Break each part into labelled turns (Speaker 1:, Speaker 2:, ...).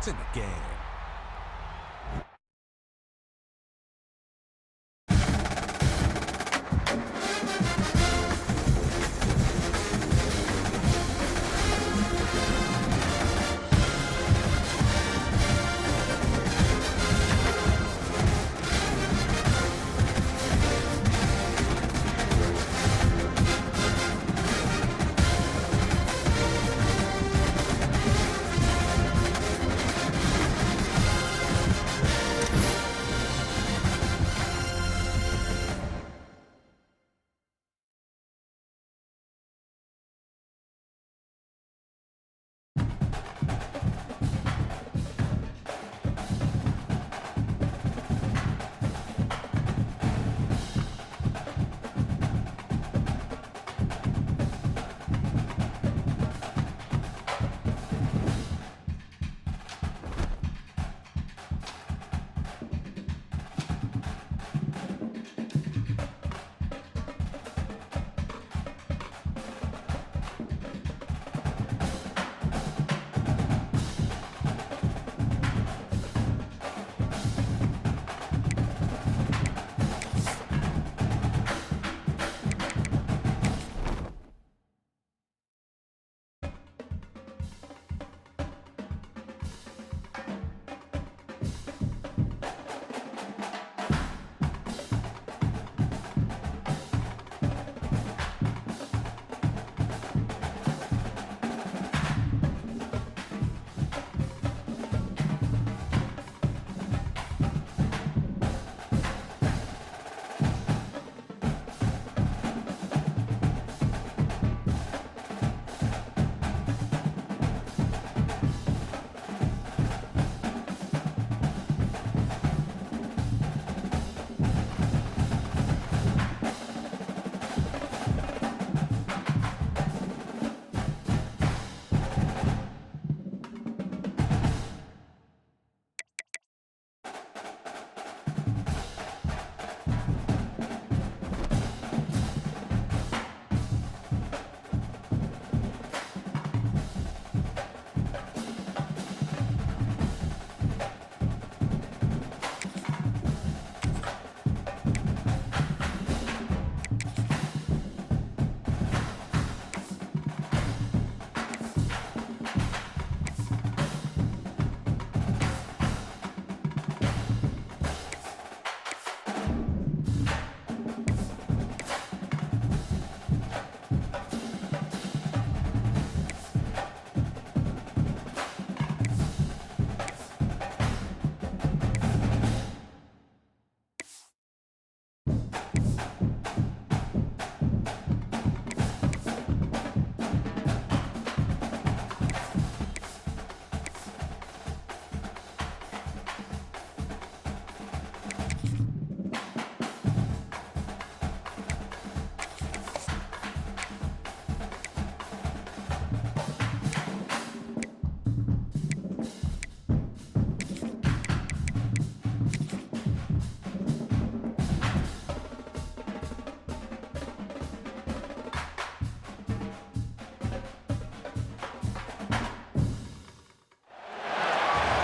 Speaker 1: It's in the game.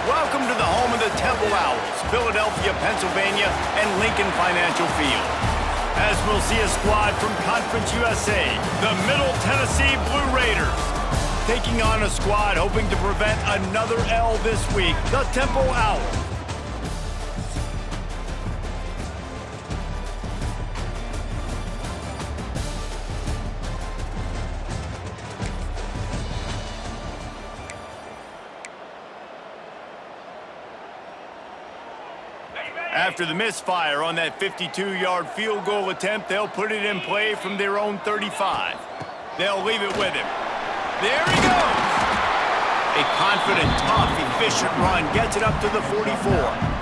Speaker 2: Welcome to the home of the Temple Owls, Philadelphia, Pennsylvania, and Lincoln Financial Field. As we'll see a squad from Conference USA, the Middle Tennessee Blue Raiders, taking on a squad hoping to prevent another L this week, the Temple Owls. After the misfire on that 52-yard field goal attempt, they'll put it in play from their own 35. They'll leave it with him. There he goes! A confident, tough, efficient run gets it up to the 44.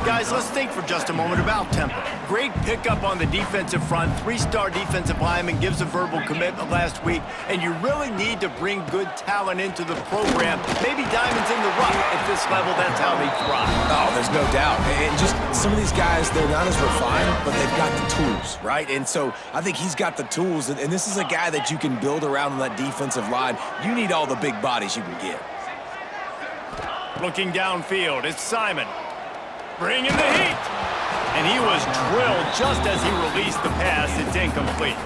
Speaker 2: Guys, let's think for just a moment about Temple. Great pickup on the defensive front. Three-star defensive lineman gives a verbal commitment last week, and you really need to bring good talent into the program. Maybe diamonds in the rough. At this level, that's how they thrive.
Speaker 3: Oh, there's no doubt. And just some of these guys, they're not as refined, but they've got the tools, right? And so I think he's got the tools, and this is a guy that you can build around on that defensive line. You need all the big bodies you can get.
Speaker 2: Looking downfield, it's Simon. Bringing the heat. And he was drilled just as he released the pass. It's incomplete.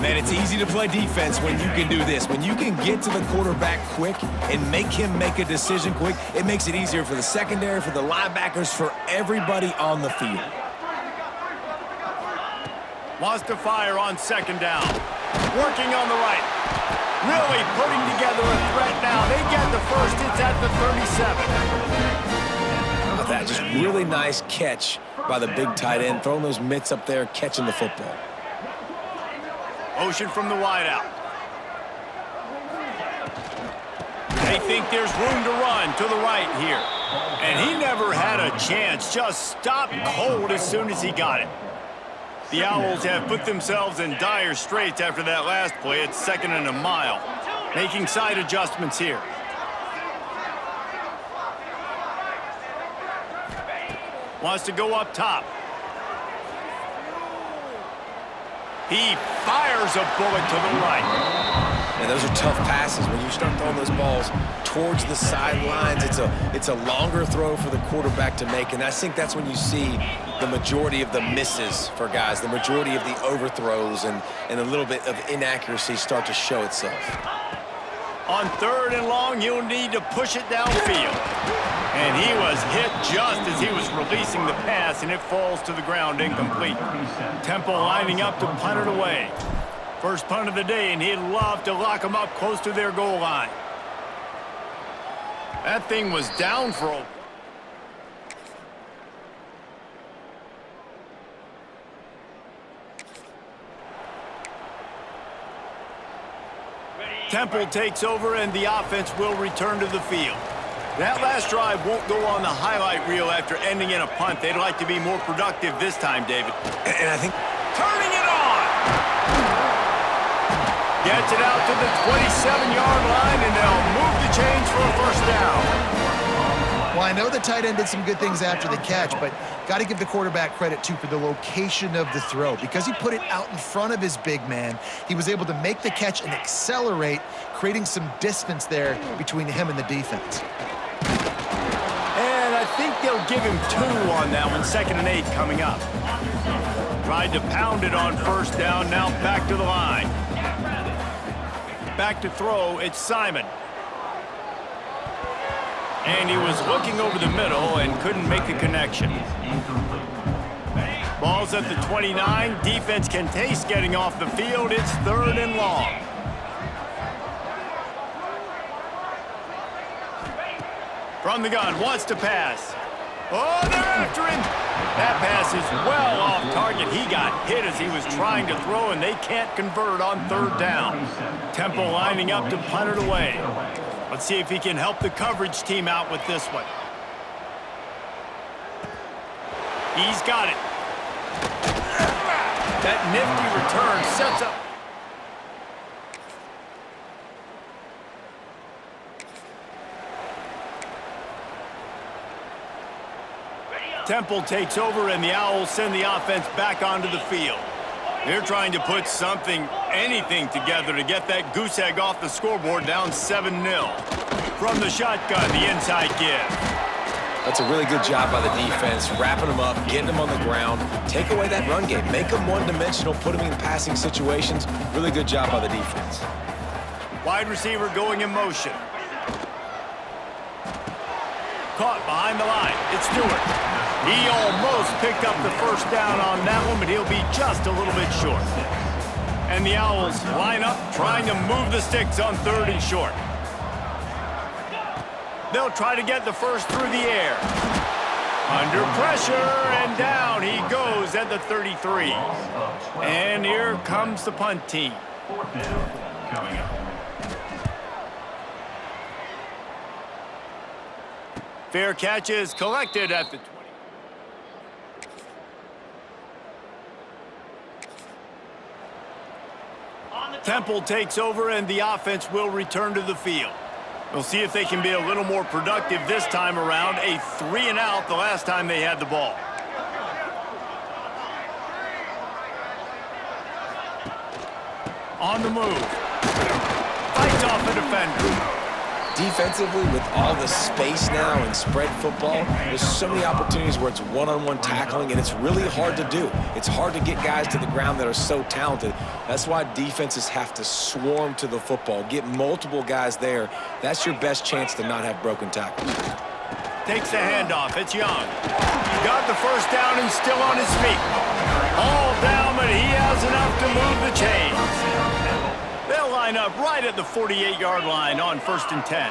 Speaker 3: Man, it's easy to play defense when you can do this. When you can get to the quarterback quick and make him make a decision quick, it makes it easier for the secondary, for the linebackers, for everybody on the field.
Speaker 2: Wants to fire on second down. Working on the right. Really putting together a threat now. They get the first. It's at the 37.
Speaker 3: How about that? Just really nice catch by the big tight end, throwing those mitts up there, catching the football.
Speaker 2: Motion from the wideout. They think there's room to run to the right here. And he never had a chance. Just stopped cold as soon as he got it. The Owls have put themselves in dire straits after that last play. It's 2nd and a mile. Making side adjustments here. Wants to go up top. He fires a bullet to the right.
Speaker 3: And those are tough passes. When you start throwing those balls towards the sidelines, it's a longer throw for the quarterback to make, and I think that's when you see the majority of the misses for guys, the majority of the overthrows and a little bit of inaccuracy start to show itself.
Speaker 2: On 3rd and long, you'll need to push it downfield. And he was hit just as he was releasing the pass, and it falls to the ground incomplete. Temple lining up to punt it away. First punt of the day, and he'd love to lock them up close to their goal line. That thing was down for a... Temple takes over, and the offense will return to the field. That last drive won't go on the highlight reel after ending in a punt. They'd like to be more productive this time, David.
Speaker 3: And I think...
Speaker 2: Turning it on! Gets it out to the 27-yard line, and they'll move the chains for a first down.
Speaker 1: Well, I know the tight end did some good things after the catch, but got to give the quarterback credit, too, for the location of the throw. Because he put it out in front of his big man, he was able to make the catch and accelerate, creating some distance there between him and the defense.
Speaker 2: And I think they'll give him 2 on that one. 2nd and 8 coming up. Tried to pound it on first down, now back to the line. Back to throw, it's Simon. And he was looking over the middle and couldn't make a connection. Ball's at the 29. Defense can taste getting off the field. It's 3rd and long. From the gun, wants to pass. Oh, they're after him. That pass is well off target. He got hit as he was trying to throw, and they can't convert on 3rd down. Temple lining up to punt it away. Let's see if he can help the coverage team out with this one. He's got it. That nifty return sets up. Temple takes over, and the Owls send the offense back onto the field. They're trying to put anything together to get that goose egg off the scoreboard, down 7-0. From the shotgun, the inside give.
Speaker 3: That's a really good job by the defense, wrapping them up, getting them on the ground, take away that run game, make them one-dimensional, put them in passing situations. Really good job by the defense.
Speaker 2: Wide receiver going in motion. Caught behind the line. It's Stewart. He almost picked up the first down on that one, but he'll be just a little bit short. And the Owls line up, trying to move the sticks on 3rd and short. They'll try to get the first through the air. Under pressure, and down he goes at the 33. And here comes the punt team. Fair catch is collected at the 20. Temple takes over, and the offense will return to the field. We'll see if they can be a little more productive this time around. A 3-and-out the last time they had the ball. On the move. Fights off the defender.
Speaker 3: Defensively, with all the space now and spread football, there's so many opportunities where it's one-on-one tackling, and it's really hard to do. It's hard to get guys to the ground that are so talented. That's why defenses have to swarm to the football, get multiple guys there. That's your best chance to not have broken tackles.
Speaker 2: Takes the handoff. It's Young. Got the first down and still on his feet. All down, but he has enough to move the chains. They'll line up right at the 48-yard line on 1st and 10.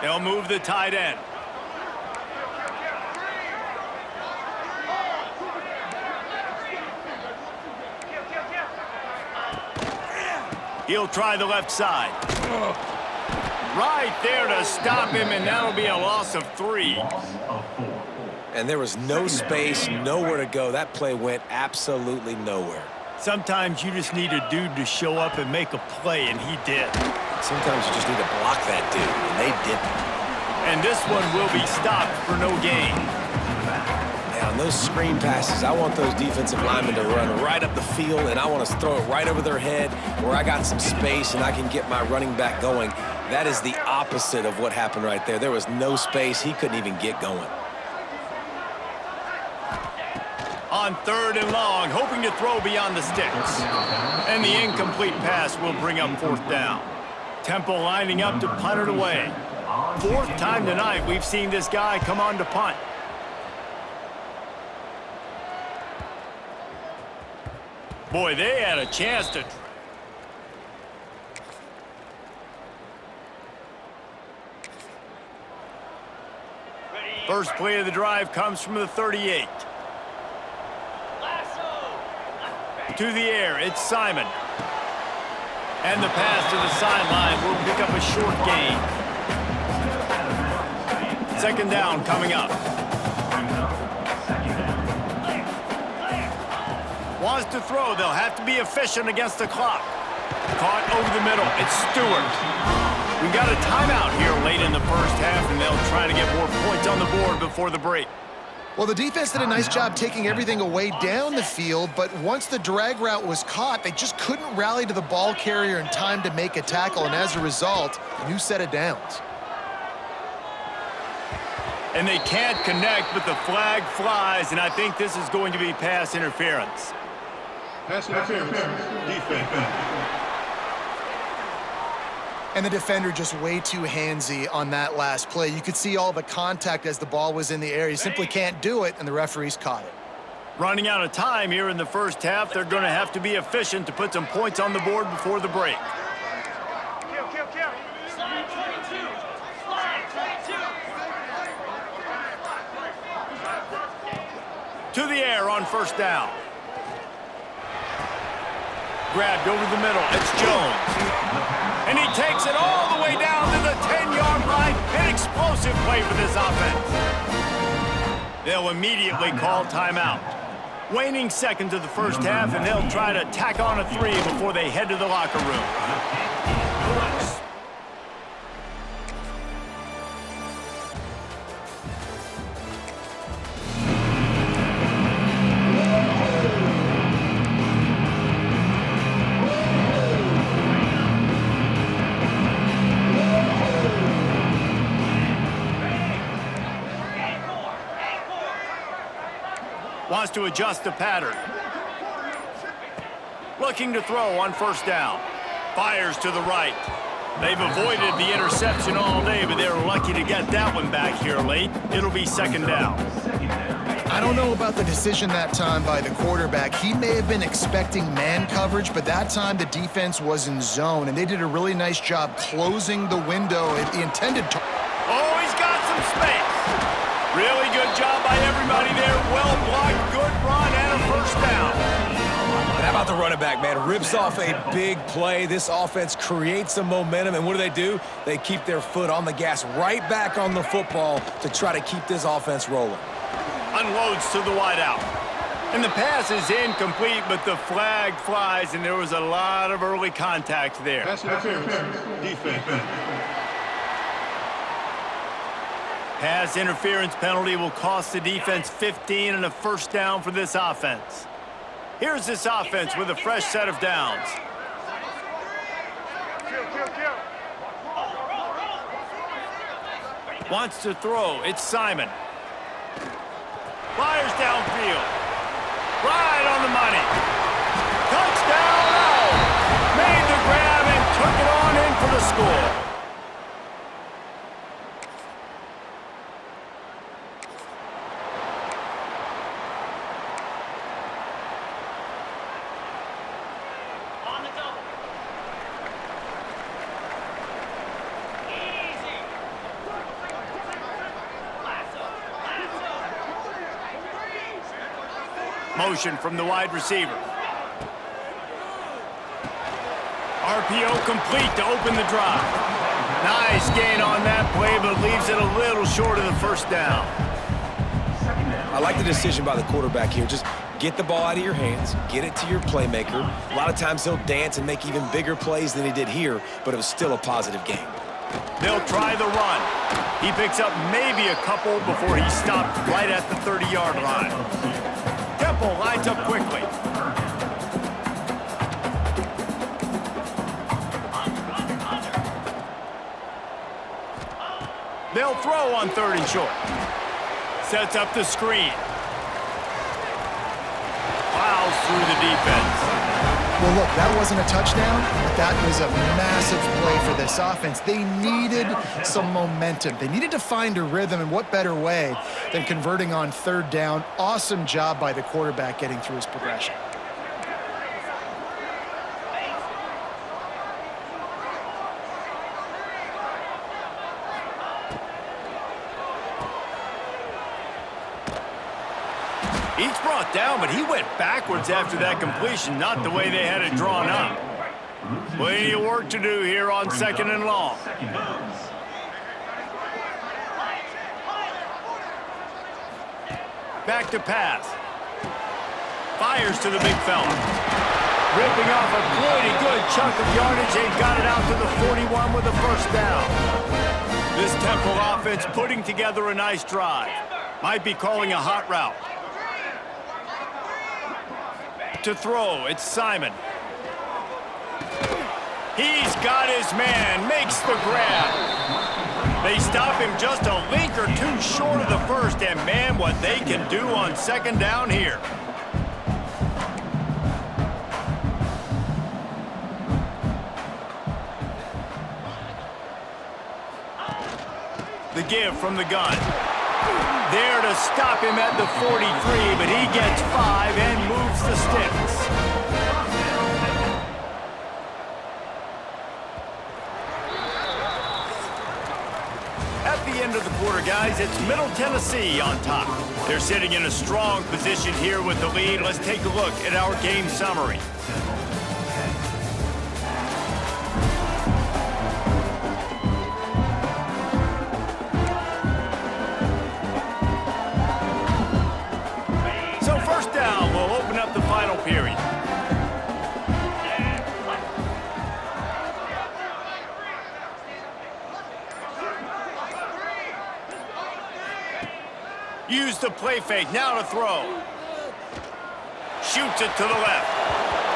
Speaker 2: They'll move the tight end. He'll try the left side. Right there to stop him, and that'll be a loss of 3.
Speaker 3: And there was no space, nowhere to go. That play went absolutely nowhere.
Speaker 2: Sometimes you just need a dude to show up and make a play, and he did.
Speaker 3: Sometimes you just need to block that dude, and they didn't.
Speaker 2: And this one will be stopped for no gain.
Speaker 3: Now, on those screen passes, I want those defensive linemen to run right up the field, and I want to throw it right over their head where I got some space and I can get my running back going. That is the opposite of what happened right there. There was no space. He couldn't even get going.
Speaker 2: On 3rd and long, hoping to throw beyond the sticks. And the incomplete pass will bring up 4th down. Temple lining up to punt it away. 4th time tonight we've seen this guy come on to punt. Boy, they had a chance to... First play of the drive comes from the 38. To the air, it's Simon. And the pass to the sideline will pick up a short gain. 2nd down coming up. Wants to throw, they'll have to be efficient against the clock. Caught over the middle, it's Stewart. We've got a timeout here late in the first half, and they'll try to get more points on the board before the break.
Speaker 1: Well, the defense did a nice job taking everything away down the field, but once the drag route was caught, they just couldn't rally to the ball carrier in time to make a tackle, and as a result, a new set of downs.
Speaker 2: And they can't connect, but the flag flies, and I think this is going to be pass interference.
Speaker 4: Pass interference, defense.
Speaker 1: And the defender just way too handsy on that last play. You could see all the contact as the ball was in the air. You simply can't do it, and the referees caught it.
Speaker 2: Running out of time here in the first half, they're going to have to be efficient to put some points on the board before the break. To the air on 1st down. Grabbed over the middle. It's Jones. And he takes it all the way down to the 10-yard line. An explosive play for this offense. They'll immediately call timeout. Waning seconds of the first half, and they'll try to tack on a 3 before they head to the locker room. Wants to adjust the pattern. Looking to throw on 1st down. Fires to the right. They've avoided the interception all day, but they're lucky to get that one back here late. It'll be 2nd down.
Speaker 1: I don't know about the decision that time by the quarterback. He may have been expecting man coverage, but that time the defense was in zone, and they did a really nice job closing the window. The intended target.
Speaker 2: Oh, he's got some space. Really good job by everybody there. Well blocked, good run, and a 1st down.
Speaker 3: But how about the running back, man? Rips off a big play. This offense creates some momentum, and what do? They keep their foot on the gas right back on the football to try to keep this offense rolling.
Speaker 2: Unloads to the wideout. And the pass is incomplete, but the flag flies, and there was a lot of early contact there.
Speaker 4: Pass interference, defense.
Speaker 2: Pass interference penalty will cost the defense 15 and a 1st down for this offense. Here's this offense with a fresh set of downs. Wants to throw. It's Simon. Fires downfield. Right on the money. Touchdown! Oh! Made the grab and took it on in for the score. Motion from the wide receiver. RPO complete to open the drive. Nice gain on that play, but leaves it a little short of the first down.
Speaker 3: I like the decision by the quarterback here. Just get the ball out of your hands, get it to your playmaker. A lot of times he'll dance and make even bigger plays than he did here, but it was still a positive game.
Speaker 2: They'll try the run. He picks up maybe a couple before he stopped right at the 30-yard line. Temple lines up quickly. They'll throw on 3rd and short. Sets up the screen. Plows through the defense.
Speaker 1: Well, look, that wasn't a touchdown, but that was a massive play for this offense. They needed some momentum. They needed to find a rhythm, and what better way than converting on 3rd down. Awesome job by the quarterback getting through his progression.
Speaker 2: He's brought down, but he went backwards after that completion, not the way they had it drawn up. Plenty of work to do here on 2nd and long. Back to pass. Fires to the big fella. Ripping off a pretty good chunk of yardage. They've got it out to the 41 with a first down. This Temple offense putting together a nice drive. Might be calling a hot route. To throw, it's Simon. He's got his man, makes the grab. They stop him just a link or two short of the first, and man, what they can do on 2nd down here. The give from the gun. There to stop him at the 43, but he gets 5 and moves the sticks. At the end of the quarter, guys, it's Middle Tennessee on top. They're sitting in a strong position here with the lead. Let's take a look at our game summary. Period. Use the play fake, now to throw. Shoots it to the left.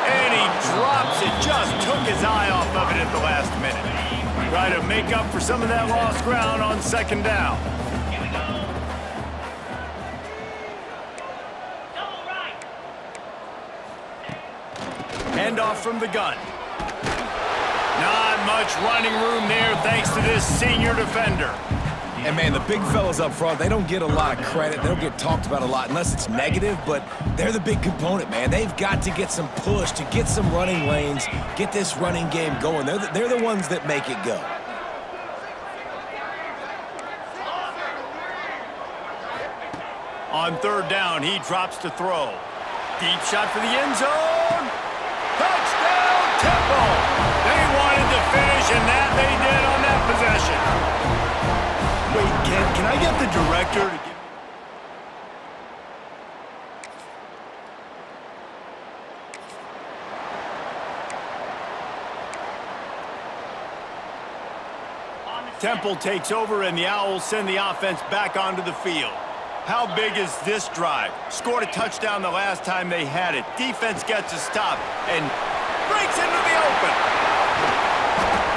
Speaker 2: And he drops it, just took his eye off of it at the last minute. Try to make up for some of that lost ground on 2nd down. Handoff from the gun. Not much running room there thanks to this senior defender.
Speaker 3: And, man, the big fellas up front, they don't get a lot of credit. They don't get talked about a lot unless it's negative, but they're the big component, man. They've got to get some push, to get some running lanes, get this running game going. They're the ones that make it go.
Speaker 2: On 3rd down, he drops to throw. Deep shot for the end zone. Touchdown, Temple! They wanted to finish, and that they did on that possession. Wait, can I get the director to get... Temple takes over, and the Owls send the offense back onto the field. How big is this drive? Scored a touchdown the last time they had it. Defense gets a stop and breaks into the open.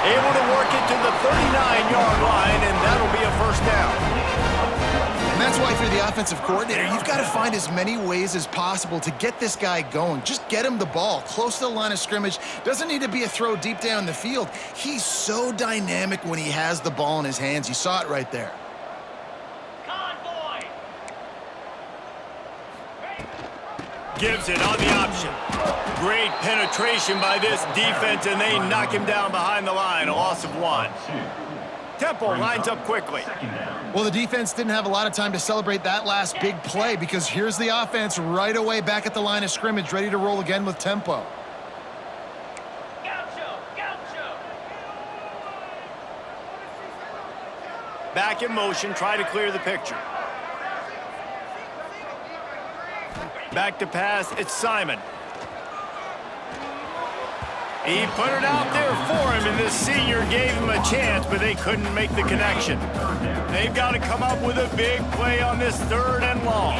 Speaker 2: Able to work it to the 39-yard line, and that'll be a first down.
Speaker 1: And that's why if you're the offensive coordinator, you've got to find as many ways as possible to get this guy going. Just get him the ball close to the line of scrimmage. Doesn't need to be a throw deep down the field. He's so dynamic when he has the ball in his hands. You saw it right there.
Speaker 2: Gives it on the option. Great penetration by this defense, and they knock him down behind the line. A loss of 1. Temple lines up quickly.
Speaker 1: Well, the defense didn't have a lot of time to celebrate that last big play because here's the offense right away back at the line of scrimmage, ready to roll again with tempo.
Speaker 2: Back in motion, try to clear the picture. Back to pass, it's Simon. He put it out there for him, and this senior gave him a chance, but they couldn't make the connection. They've got to come up with a big play on this 3rd and long.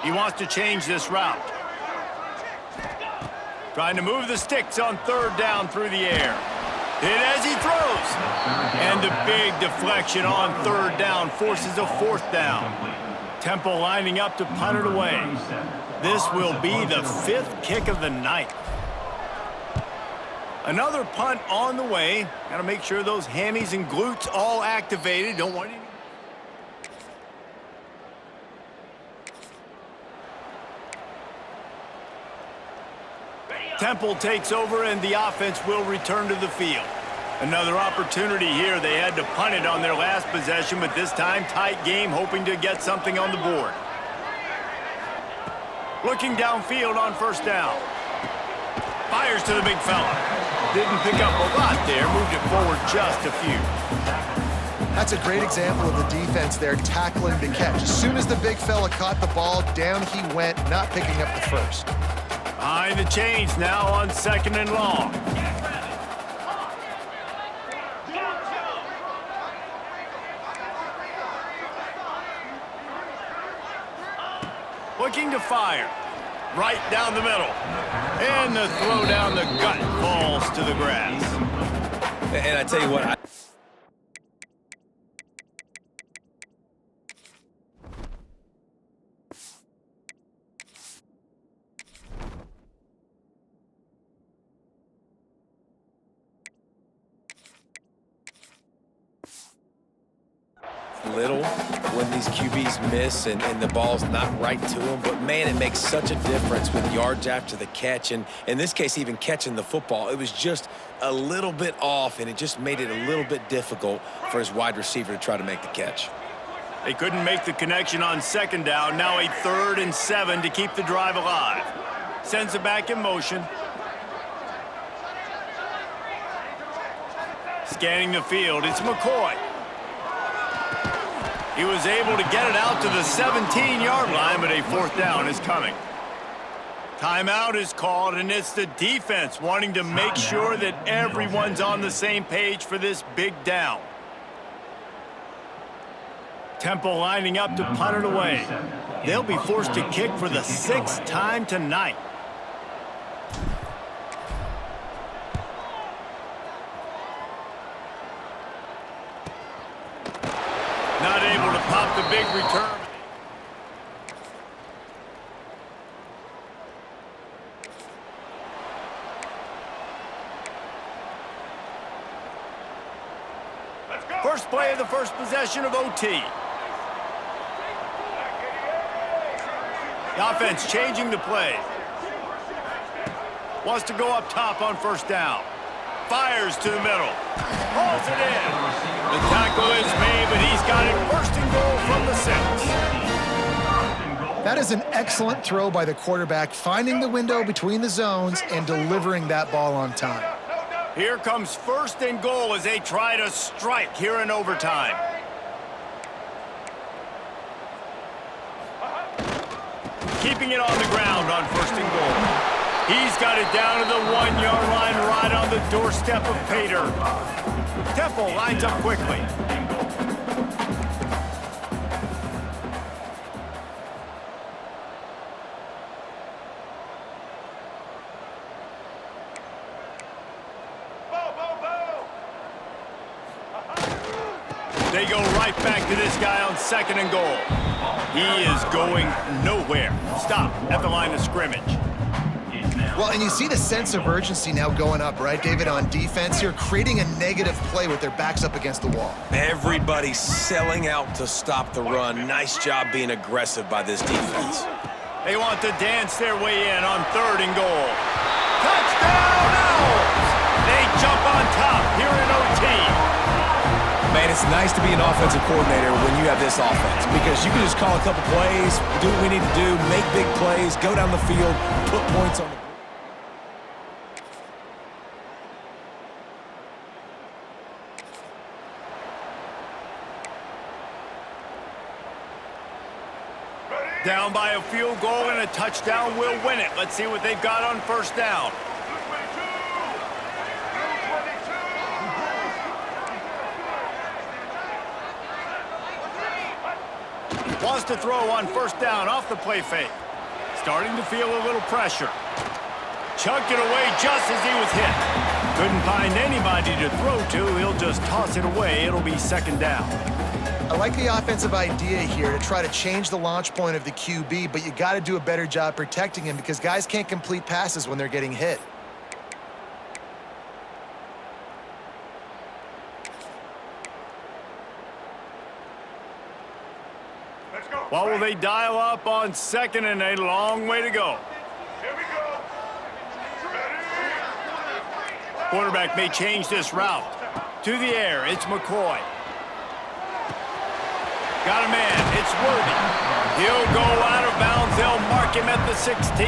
Speaker 2: He wants to change this route. Trying to move the sticks on 3rd down through the air. Hit as he throws. And the big deflection on 3rd down forces a 4th down. Temple lining up to punt it away. This will be the 5th kick of the night. Another punt on the way. Got to make sure those hammies and glutes all activated. Don't want any. Temple takes over, and the offense will return to the field. Another opportunity here. They had to punt it on their last possession, but this time tight game, hoping to get something on the board. Looking downfield on 1st down. Fires to the big fella. Didn't pick up a lot there, moved it forward just a few.
Speaker 1: That's a great example of the defense there tackling the catch. As soon as the big fella caught the ball, down he went, not picking up the first.
Speaker 2: Behind the chains now on 2nd and long. Looking to fire. Right down the middle. And the throw down the gut falls to the grass.
Speaker 3: And I tell you what, little when these QBs miss and the ball's not right to them, but man, it makes such a difference with yards after the catch, and in this case even catching the football. It was just a little bit off, and it just made it a little bit difficult for his wide receiver to try to make the catch.
Speaker 2: They couldn't make the connection on 2nd down. Now a 3rd and 7 to keep the drive alive. Sends it back in motion. Scanning the field, it's McCoy. He was able to get it out to the 17-yard line, but a 4th down is coming. Timeout is called, and it's the defense wanting to make sure that everyone's on the same page for this big down. Temple lining up to punt it away. They'll be forced to kick for the 6th time tonight. Not able to pop the big return. First play of the first possession of OT. The offense changing the play. Wants to go up top on 1st down. Fires to the middle. Hauls it in. The tackle is made, but he's got it 1st and goal from the 6.
Speaker 1: That is an excellent throw by the quarterback, finding the window between the zones and delivering that ball on time.
Speaker 2: Here comes 1st and goal as they try to strike here in overtime. Keeping it on the ground on 1st and goal. He's got it down to the 1-yard line right on the doorstep of Pater. Temple lines up quickly. They go right back to this guy on 2nd and goal. He is going nowhere. Stop at the line of scrimmage.
Speaker 1: Well, and you see the sense of urgency now going up, right, David, on defense here, creating a negative play with their backs up against the wall.
Speaker 3: Everybody's selling out to stop the run. Nice job being aggressive by this defense.
Speaker 2: They want to dance their way in on 3rd and goal. Touchdown, Owls! They jump on top here in OT.
Speaker 3: Man, it's nice to be an offensive coordinator when you have this offense because you can just call a couple plays, do what we need to do, make big plays, go down the field, put points on the board.
Speaker 2: Down by a field goal and a touchdown will win it. Let's see what they've got on 1st down. Wants to throw on 1st down off the play fake. Starting to feel a little pressure. Chucked it away just as he was hit. Couldn't find anybody to throw to. He'll just toss it away. It'll be 2nd down.
Speaker 1: I like the offensive idea here to try to change the launch point of the QB, but you got to do a better job protecting him because guys can't complete passes when they're getting hit.
Speaker 2: What will they dial up on 2nd and a long way to go?
Speaker 4: Here we go.
Speaker 2: Quarterback may change this route. To the air, it's McCoy. Got a man, it's Worthy. He'll go out of bounds. They'll mark him at the 16.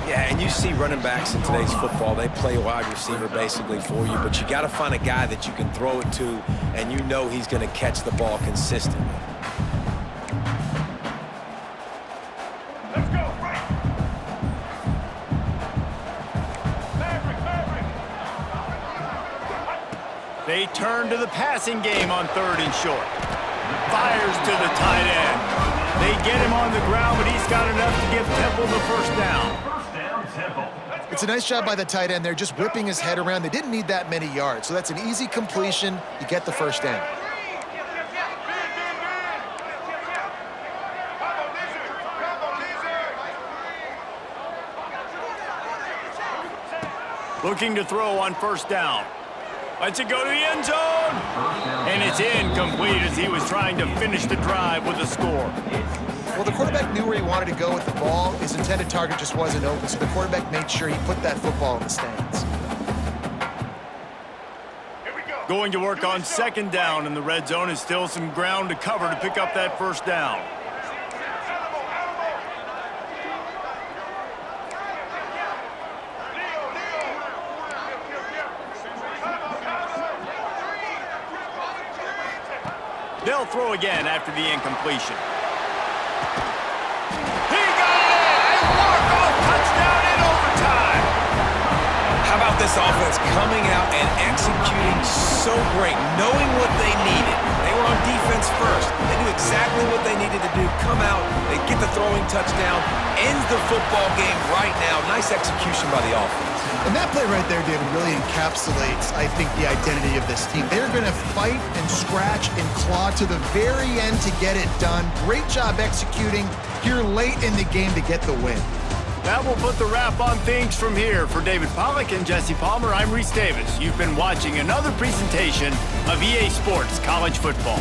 Speaker 3: Yeah, and you see running backs in today's football, they play wide receiver basically for you, but you got to find a guy that you can throw it to and you know he's going to catch the ball consistently.
Speaker 4: Let's go, right.
Speaker 2: They turn to the passing game on 3rd and short. Fires to the tight end. They get him on the ground, but he's got enough to give Temple the 1st down.
Speaker 1: It's a nice job by the tight end there, just whipping his head around. They didn't need that many yards, so that's an easy completion. You get the 1st down.
Speaker 2: Looking to throw on 1st down. Lets it go to the end zone. And it's incomplete as he was trying to finish the drive with a score.
Speaker 1: Well, the quarterback knew where he wanted to go with the ball. His intended target just wasn't open, so the quarterback made sure he put that football in the stands.
Speaker 2: Going to work on 2nd down, and the red zone is still some ground to cover to pick up that 1st down. They'll throw again after the incompletion. He got it in! A walk-off touchdown in overtime!
Speaker 3: How about this offense coming out and executing so great, knowing what they needed? They were on defense first. They knew exactly what they needed to do. Come out, they get the throwing touchdown, ends the football game right now. Nice execution by the offense.
Speaker 1: And that play right there, David, really encapsulates, I think, the identity of this team. They're going to fight and scratch and claw to the very end to get it done. Great job executing here late in the game to get the win.
Speaker 2: That will put the wrap on things from here. For David Pollack and Jesse Palmer, I'm Reese Davis. You've been watching another presentation of EA Sports College Football.